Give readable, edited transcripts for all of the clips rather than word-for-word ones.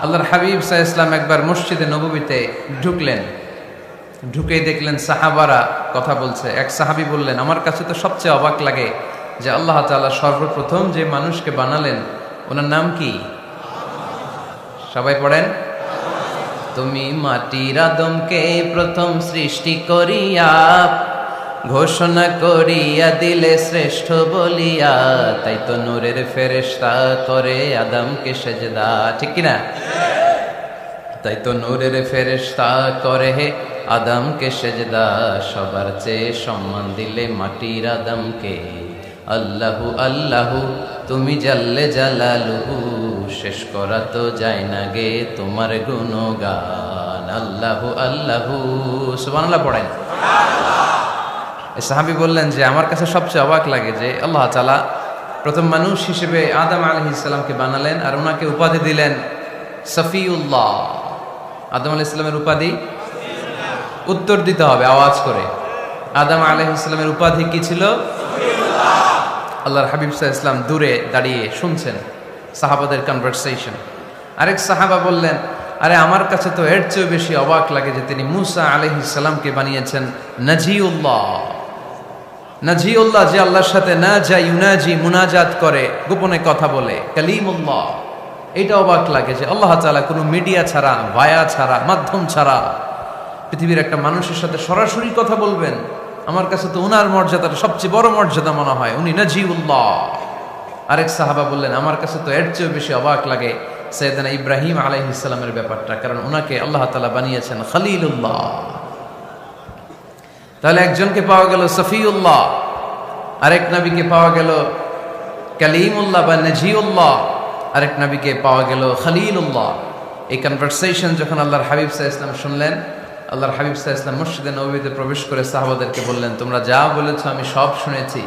আল্লাহর হাবিব সাল্লাল্লাহু আলাইহি ওয়াসাল্লাম একবার মসজিদে নববীতে ঢুকলেন, ঢুকেই দেখলেন সাহাবারা কথা বলছে। এক সাহাবী বললেন, আমার কাছে তো সবচেয়ে অবাক লাগে যে আল্লাহ তাআলা সর্বপ্রথম যে মানুষকে বানালেন ওনার নাম কি? সবাই পড়েন, তুমি মাটির আদমকে প্রথম সৃষ্টি করিয়া ঘোষণা করিয়া দিলে শ্রেষ্ঠ বলিয়া, তাই তো নূরের ফেরেশতা করে আদমকে সেজদা। ঠিক কিনা? তাই তো নূরের ফেরেশতা করে আদমকে সেজদা, সবার চেয়ে সম্মান দিলে মাটির আদমকে। আল্লাহু আল্লাহু তুমি জাল্লে জালালুহু, শেষ করা তো যায় না গে তোমার গুণগান। আল্লাহু আল্লাহু, সুবহানাল্লাহ পড়েন। সাহাবী বললেন যে আমার কাছে সবচেয়ে অবাক লাগে যে আল্লাহ তাআলা প্রথম মানুষ হিসেবে আদম আলাইহিস সালামকে বানালেন আর ওনাকে উপাধি দিলেন সফিউল্লাহ। আদম আলাইহিস সালামের উপাধি উত্তর দিতে হবে আওয়াজ করে। আদম আলাইহিস সালামের উপাধি কি ছিল? আল্লাহর হাবিব সাল্লাল্লাহু আলাইহি ওয়াসাল্লাম দূরে দাঁড়িয়ে শুনছেন সাহাবাদের কনভারসেশন। আরেক সাহাবা বললেন, আরে আমার কাছে তো এর চেয়ে বেশি অবাক লাগে যে তিনি মুসা আলাইহিস সালামকে বানিয়েছেন নাজিউল্লাহ। নাজিউল্লাহ, যে আল্লাহর সাথে না যা ইউনাজি মুনাজাত করে, গোপনে কথা বলে, কালিমুল্লাহ। এটা অবাক লাগে যে আল্লাহ তাআলা কোনো মিডিয়া ছাড়া, ভায়া ছাড়া, মাধ্যম ছাড়া পৃথিবীর একটা মানুষের সাথে সরাসরি কথা বলবেন। আমার কাছে তো উনার মর্যাদাটা সবচেয়ে বড় মর্যাদা মনে হয়, উনি নাজিউল্লাহ। আরেক সাহাবা বললেন, আমার কাছে তো এর চেয়ে বেশি অবাক লাগে সাইয়েদনা ইব্রাহিম আলাইহিস সালামের ব্যাপারটা, কারণ ওনাকে আল্লাহ তাআলা বানিয়েছেন খলিলুল্লাহ। তাহলে একজনকে পাওয়া গেল সফিউল্লাহ, আরেক নবীকে পাওয়া গেল কালিমুল্লাহ বা নাজিউল্লাহ, আরেক নবীকে পাওয়া গেল খলিলুল্লাহ। এই কনভারসেশন যখন আল্লাহর হাবিব সাল্লাল্লাহু আলাইহি ওয়াসাল্লাম শুনলেন, আল্লাহর হাবিব সাল্লাল্লাহু আলাইহি ওয়াসাল্লাম মসজিদে নববীতে প্রবেশ করে সাহাবাদেরকে বললেন, তোমরা যা বলেছো আমি সব শুনেছি,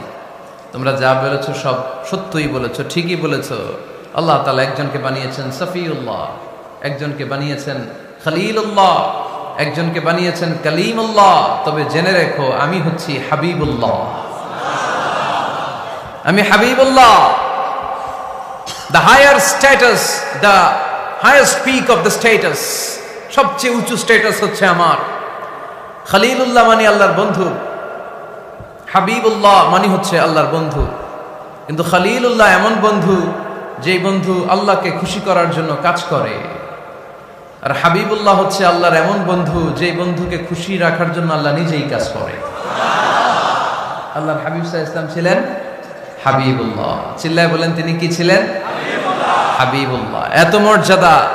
তোমরা যা বলেছো সব সত্যই বলেছো, ঠিকই বলেছো। আল্লাহ তাআলা একজনকে বানিয়েছেন সফিউল্লাহ, একজনকে বানিয়েছেন খলিলুল্লাহ, একজনকে বানিয়েছেন কালিমুল্লাহ। তবে জেনে রেখো আমি হচ্ছি হাবিবুল্লাহ, আমি Habibullah. The higher status, the highest peak of the status, সবচেয়ে উঁচু স্ট্যাটাস হচ্ছে আমার। খলিলুল্লাহ মানে আল্লাহর বন্ধু, হাবিবুল্লাহ মানে হচ্ছে আল্লাহর বন্ধু। কিন্তু খলিলুল্লাহ এমন বন্ধু যেই বন্ধু আল্লাহকে খুশি করার জন্য কাজ করে, আর হাবিবুল্লাহ হচ্ছে আল্লাহর এমন বন্ধু যেই বন্ধুকে খুশি রাখার জন্য আল্লাহ নিজেই কাজ করে। আল্লাহর হাবিব সাল্লাল্লাহু আলাইহি ওয়াসাল্লাম ছিলেন হাবিবুল্লাহ। চিল্লায় বলেন তিনি কি ছিলেন? হাবিবুল্লাহ। এত মর্যাদা